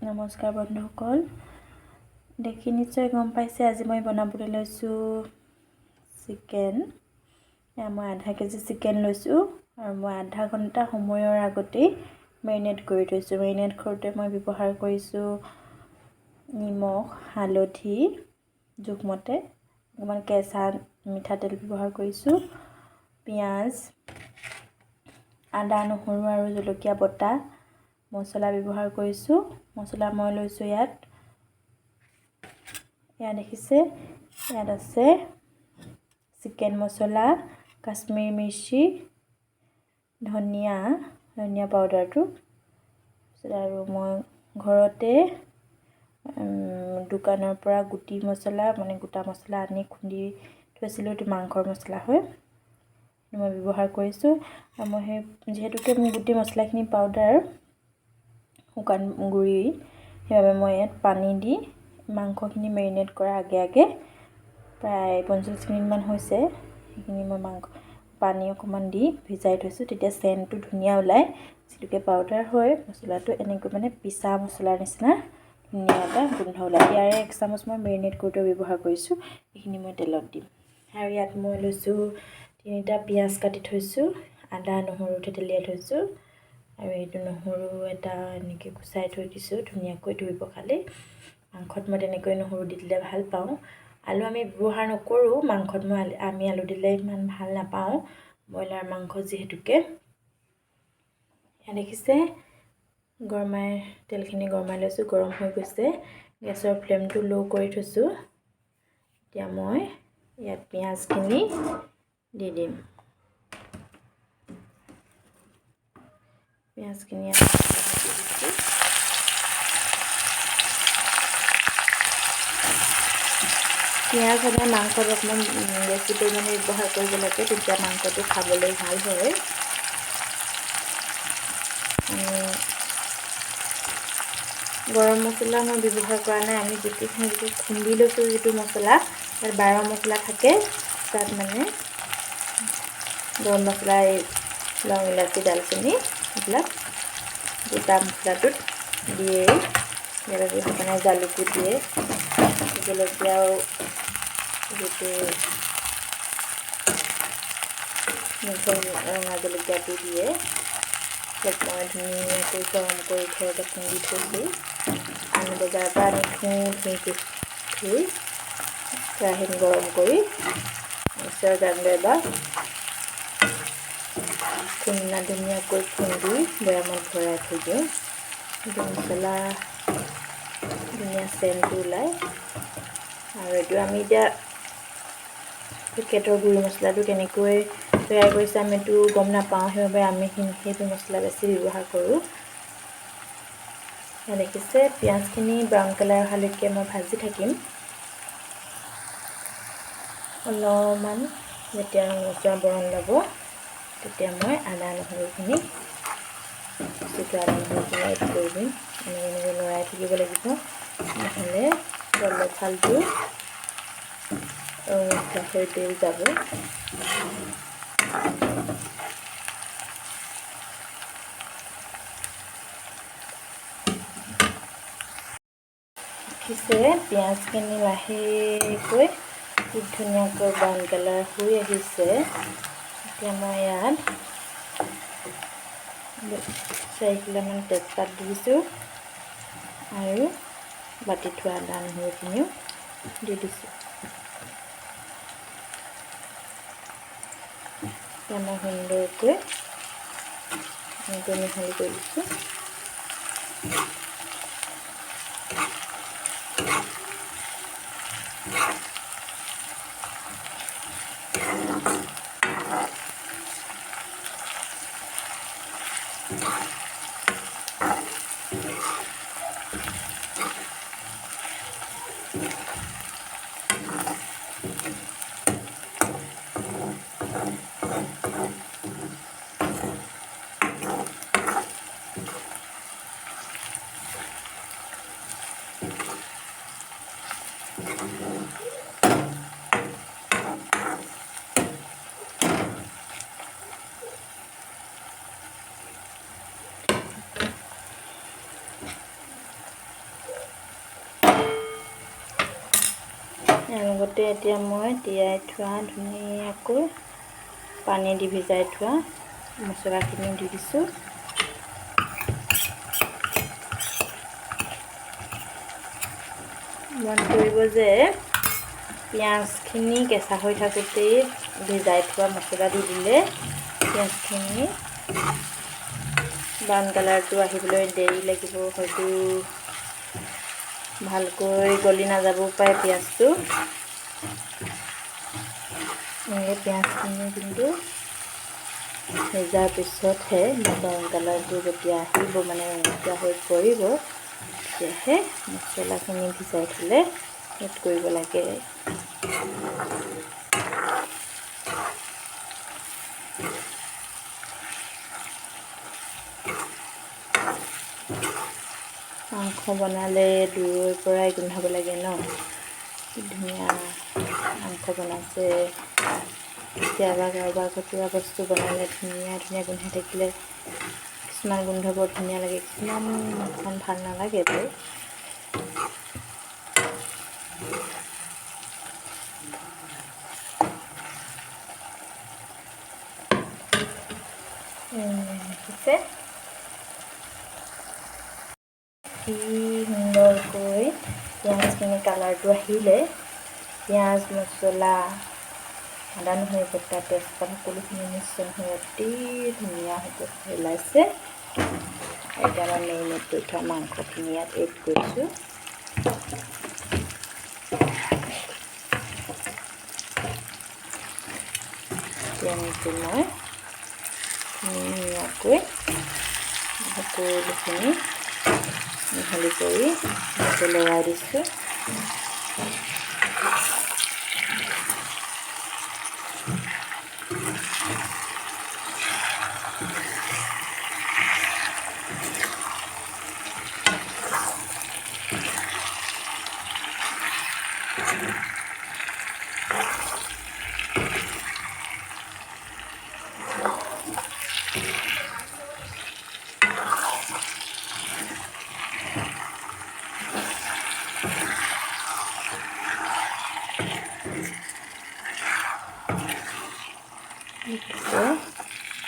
নমস্কাৰ বন্ধুসকল, দেখি নিশ্চয় গম পাইছে আজি মই বনাবলৈ লৈছোঁ চিকেন। মই আধা কেজি চিকেন লৈছোঁ আৰু মই আধা ঘণ্টা সময়ৰ আগতেই মেৰিনেট কৰি থৈছোঁ। মেৰিনেট কৰোঁতে মই ব্যৱহাৰ কৰিছোঁ নিমখ, হালধি জোখমতে, অকণমান কেঁচা মিঠাতেল ব্যৱহাৰ কৰিছোঁ, পিঁয়াজ, আদা নহৰু আৰু জলকীয়া বটা, মছলা ব্যৱহাৰ কৰিছোঁ। মছলা মই লৈছোঁ ইয়াত দেখিছে, ইয়াত আছে চিকেন মছলা, কাশ্মীৰী মিৰ্চি, ধনিয়া পাউডাৰটো, আৰু মই ঘৰতে দোকানৰ পৰা গুটি মছলা গোটা মছলা আনি খুন্দি থৈছিলোঁ। এইটো মাংসৰ মছলা হয়, মই ব্যৱহাৰ কৰিছোঁ। আৰু মই যিহেতুকে মোৰ গুটি মছলাখিনি পাউডাৰ শুকান গুড়ি, সেইবাবে মই ইয়াত পানী দি মাংসখিনি মেৰিনেট কৰাৰ আগে প্ৰায় 45 মিনিটমান হৈছে, সেইখিনি মই পানী অকণমান দি ভিজাই থৈছোঁ। তেতিয়া চেণ্টটো ধুনীয়া ওলায়, যিটোকে পাউডাৰ হয় মছলাটো এনেকৈ পিছা মছলাৰ নিচিনা ধুনীয়া এটা গোন্ধ ওলায়। ইয়াৰে 1 চামুচ মই মেৰিনেট কৰোঁতে ব্যৱহাৰ কৰিছোঁ, এইখিনি মই তেলত দিম। আৰু ইয়াত মই লৈছোঁ 3টা পিঁয়াজ কাটি থৈছোঁ, আদা নহৰু থেতেলিয়াই থৈছোঁ, আৰু এইটো নহৰু এটা এনেকৈ গুচাই থৈ দিছোঁ, ধুনীয়াকৈ ধুই পখালি। মাংসত মই তেনেকৈ নহৰু দি দিলে ভাল পাওঁ। আলু আমি ব্যৱহাৰ নকৰোঁ মাংসত, আমি আলু দিলে ইমান ভাল নাপাওঁ, ব্ৰইলাৰ মাংস যিহেতুকে। দেখিছে তেলখিনি গৰমাই লৈছোঁ, গৰম হৈ গৈছে। গেছৰ ফ্লেমটো ল' কৰি থৈছোঁ। এতিয়া মই ইয়াত পিঁয়াজখিনি দি দিম। পিঁয়াজখিনি পিঁয়াজ সদায় মাংসত অকণমান বেছি পৰিমাণে ব্যৱহাৰ কৰিব লাগে, তেতিয়া মাংসটো খাবলৈ ভাল হয়। গৰম মছলা মই ব্যৱহাৰ কৰা নাই, আমি যিটো খুন্দি লৈছোঁ, যিটো মছলা তাত 12 মছলা থাকে, তাত গৰম মছলা, লং ইলাচি, ডালচেনি এইবিলাক গোটা মছলাটোত দিয়ে। ইয়াত কিছুমানে জালুকো দিয়ে, জলকীয়াও যিটো ৰঙা জলকীয়াটো দিয়ে। মই ধুনীয়াকৈ গৰম কৰি ঘৰতে খুন্দি থৈছোঁ। আমি বজাৰৰ পৰা আনি ধুই কেৰাহীত গৰম কৰি মিক্সাৰ গ্ৰাইণ্ডাৰ বা ধুনীয়াকৈ খুন্দি বৈয়ামত ভৰাই থৈ দিওঁ। এইটো মছলা ধুনীয়া চেণ্টটো ওলায়। আৰু এইটো আমি এতিয়া পেকেটৰ গুড়ি মছলাটো কেনেকৈ তৈয়াৰ কৰিছে আমিতো গম নাপাওঁ, সেইবাবে আমি সেইটো মছলা বেছি ব্যৱহাৰ কৰোঁ। দেখিছে পিঁয়াজখিনি ব্ৰাউন কালাৰ অহালৈকে মই ভাজি থাকিম। অলপমান যেতিয়া ৰঙচুৱা বৰণ ল'ব, তেতিয়া মই আদা নহৰুখিনি এড কৰি দিম। এনেকৈ লৰাই থাকিব লাগিব, নহ'লে তলৰ ফালটো হৈ দেই যাব। দেখিছে পিঁয়াজখিনি লাহেকৈ খুব ধুনীয়াকৈ ব্ৰাউন কালাৰ হৈ আহিছে। এতিয়া মই ইয়াত 4 কিলোমান তেজপাত দিছোঁ আৰু বাতি থোৱা আদা নহৰুখিনিও দি দিছোঁ। এতিয়া মই সুন্দৰকৈ মিহলি কৰি দিছোঁ। লগতে এতিয়া মই তিয়াই থোৱা ধুনীয়াকৈ পানী দি ভিজাই থোৱা মছলাখিনি দি দিছোঁ। মন কৰিব যে পিঁয়াজখিনি কেঁচা হৈ থাকোঁতেই ভিজাই থোৱা মছলা দি দিলে পিঁয়াজখিনি ব্ৰাউন কালাৰটো আহিবলৈ দেৰি লাগিব, হয়তো ভালকৈ গলি নাযাবও পাৰে পিঁয়াজটো। এনেকৈ পিঁয়াজখিনি কিন্তু সিজাৰ পিছতহে ব্ৰাউন কালাৰটো যেতিয়া আহিব, মানে ৰঙচুৱা হৈ পৰিব, তেতিয়াহে মছলাখিনি ভিজাই থ'লে এড কৰিব লাগে। মাংস বনালে দূৰৈৰ পৰাই গোন্ধাব লাগে ন, কি ধুনীয়া মাংস বনাইছে। কেতিয়াবা কাৰোবাৰ ঘৰুৱা বস্তু বনালে ধুনীয়া ধুনীয়া গোন্ধাই থাকিলে কিছুমান গোন্ধ বৰ ধুনীয়া লাগে, কিছুমান মুখখন ভাল নালাগে বাৰু। দেখিছে কি সুন্দৰকৈ পিঁয়াজখিনি কালাৰটো আহিলে। পিঁয়াজ, মছলা, আদা নহৰু বটা, তেজপাত সকলোখিনি মিশ্ৰণ হৈ অতি ধুনীয়া ওলাইছে। এতিয়া মই মেৰিনেট কৰি থোৱা মাংসখিনি ইয়াত এড কৰিছোঁ। এতিয়া মই ধুনীয়াকৈ সকলোখিনি মিহলি কৰি লৰাই দিছোঁ।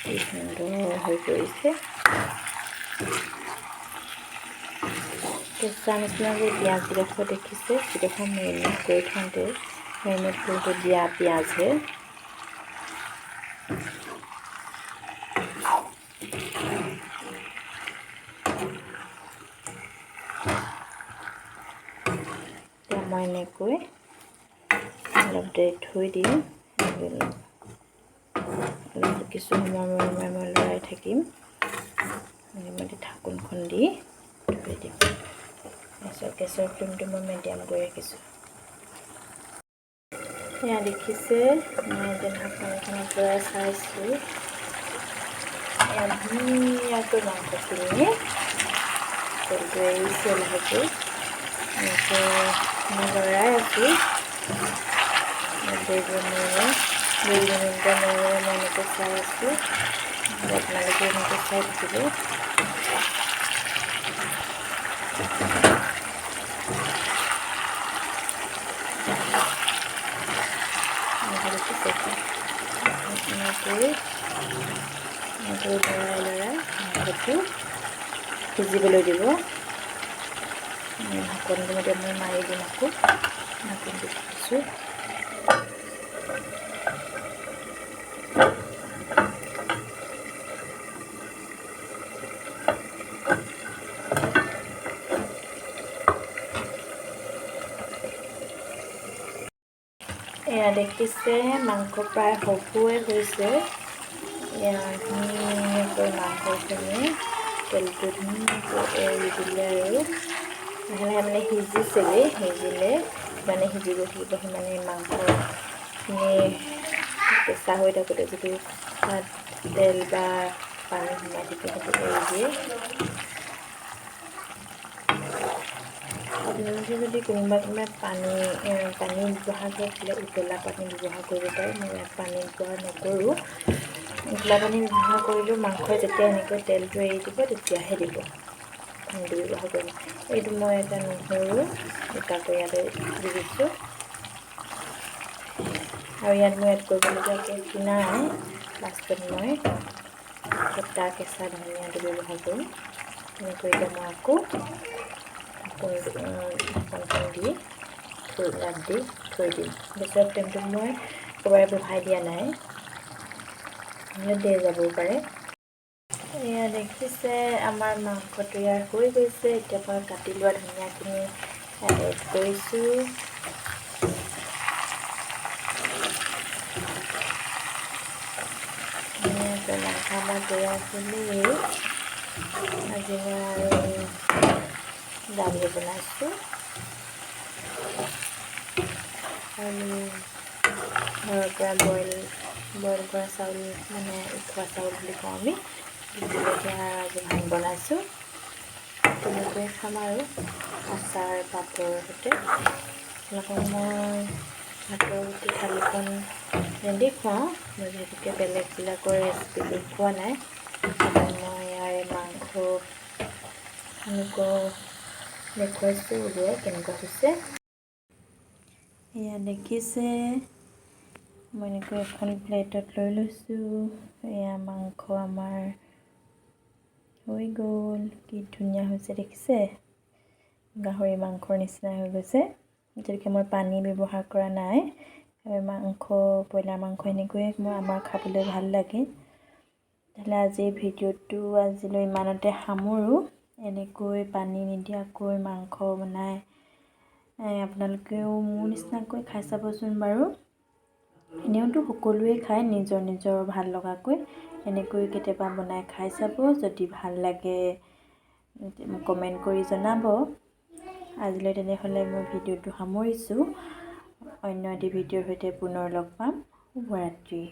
কি সুন্দৰ হৈ পৰিছে। কেঁচা নিচিনা যে পিঁয়াজকেইডোখৰ দেখিছে, সেইডোখৰ মেৰিনেট কৰি থওঁতে দিয়া পিঁয়াজহে। এতিয়া মই এনেকৈ অলপ দেৰি থৈ দিম। কিছু সময় মই লৰাই থাকিম। ঢাকোনখন দি থৈ দিম। তাৰপিছত গেছৰ ফ্লেমটো মই মিডিয়াম কৰি ৰাখিছোঁ। এয়া দেখিছে, মই এতিয়া ঢাকোনখনৰ পৰা চাইছোঁ। এয়া ধুনীয়াকৈ মাংসখিনি তেলটো এৰিছে লাহেকৈ। মই লৰাই আছোঁ। 2 মিনিটৰ মূৰে মই এনেকৈ চাই আছোঁ। আপোনালোকে এনেকৈ চাই থাকিব। লৰাই মাংসটো সিজিবলৈ দিব। ঢাকনটো এতিয়া মই মাৰি দিম আকৌ। ঢাকনটো দিছোঁ। এয়া দেখিছে, মাংস প্ৰায় হবুৱে হৈছে। এয়া ধুনীয়াকৈ মাংসখিনি তেলটো ধুনীয়াকৈ এৰি দিলে আৰু লাহে লাহে সিজিছিলে। সিজিলে মানে সিজিব থাকিব, সিমানে মাংসখিনি কেঁচা হৈ থাকোঁতে যিটো তেল বা পানী সোমাই থাকে সেইটো এৰি দিয়ে। আপোনালোকে যদি কোনোবাই পানী ব্যৱহাৰ কৰিলে উতলা পানী ব্যৱহাৰ কৰিব পাৰে। মই ইয়াত পানী ব্যৱহাৰ নকৰোঁ। উতলা পানী ব্যৱহাৰ কৰিলেও মাংসই যেতিয়া এনেকৈ তেলটো এৰি দিব তেতিয়াহে দিব, পানীটো ব্যৱহাৰ কৰিব। এইটো মই এটা নহৰু গোটাকৈ ইয়াতে দি দিছোঁ। আৰু ইয়াত মই এড কৰিবলগীয়া একো নাই। লাষ্টত মই গোটা কেঁচা ধনিয়াটো ব্যৱহাৰ কৰিম। তেনেকৈ এতিয়া মই আকৌ ঢাকনখন দি ৰাখ দি থৈ দিম। গেছৰ ফ্লেমটো মই একেবাৰে বঢ়াই দিয়া নাই, নহ'লে দেই যাবও পাৰে। এয়া দেখিছে আমাৰ মাংস তৈয়াৰ হৈ গৈছে। এতিয়া মই কাটি লোৱা ধনিয়াখিনি এড কৰিছোঁ। ধুনীয়াকৈ মাংস আমাৰ তৈয়াৰ হ'লেই। আজি মই আৰু দালি বনাইছোঁ আৰু ঘৰৰ পৰা বইল কৰা চাউল, মানে উখোৱা চাউল বুলি কওঁ আমি, এতিয়া আজি ভাত বনাইছোঁ। তেনেকৈ খাম আৰু আচাৰ পাপৰৰ সৈতে। আপোনালোকক মই ভাতৰ সৈতে থালিখন নেদেখুৱাওঁ, মই যিহেতুকে বেলেগবিলাকৰ ৰেচিপি দেখুওৱা নাই। মই ইয়াৰে মাংস দেখুৱাইছোঁ উলিয়াই কেনেকুৱা হৈছে। এয়া দেখিছে মই এনেকৈ এখন প্লেটত লৈ লৈছোঁ। এয়া মাংস আমাৰ হৈ গ'ল। কি ধুনীয়া হৈছে দেখিছে, গাহৰি মাংসৰ নিচিনা হৈ গৈছে। যিহেতুকে মই পানী ব্যৱহাৰ কৰা নাই, মাংস ব্ৰইলাৰ মাংস এনেকৈয়ে আমাৰ খাবলৈ ভাল লাগে। তেতিয়াহ'লে আজিৰ ভিডিঅ'টো আজিলৈ ইমানতে সামৰোঁ। এনেকৈ পানী নিদিয়াকৈ মাংস বনাই আপোনালোকেও মোৰ নিচিনাকৈ খাই চাবচোন বাৰু। এনেওতো সকলোৱে খায় নিজৰ নিজৰ ভাল লগাকৈ, এনেকৈ কেতিয়াবা বনাই খাই চাব। যদি ভাল লাগে কমেণ্ট কৰি জনাব। আজিলৈ তেনেহ'লে মই ভিডিঅ'টো সামৰিছোঁ। অন্য এটি ভিডিঅ'ৰ সৈতে পুনৰ লগ পাম। শুভৰাত্ৰি।